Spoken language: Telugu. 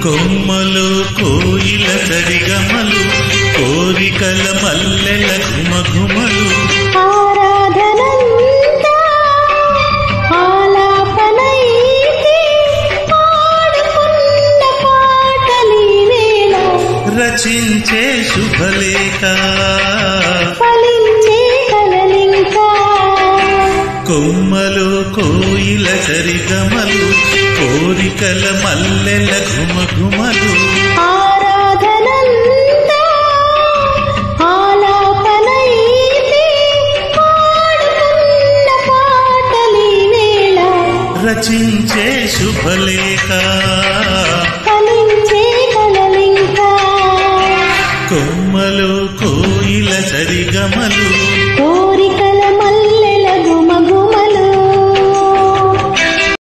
కొమ్మలు కోయిల సరిగమలు కోరికల మల్లెల ఘుమఘుమలు ఆరాధనంతా ఆలాపనైతే పాడుకున్న పాటలి వేళ రచించే శుభలేఖ ఫలించే కలలింకా కొమ్మలు కోయిల సరిగమలు కోరికల మల్లెల ఘుమఘుమలు ఆరాధనంతా ఆలాపనైతే పాడుకున్న పాటలి వేళ రచించే శుభలేఖ ఫలించే కలలింకా కొమ్మలు కోయిల సరిగమలు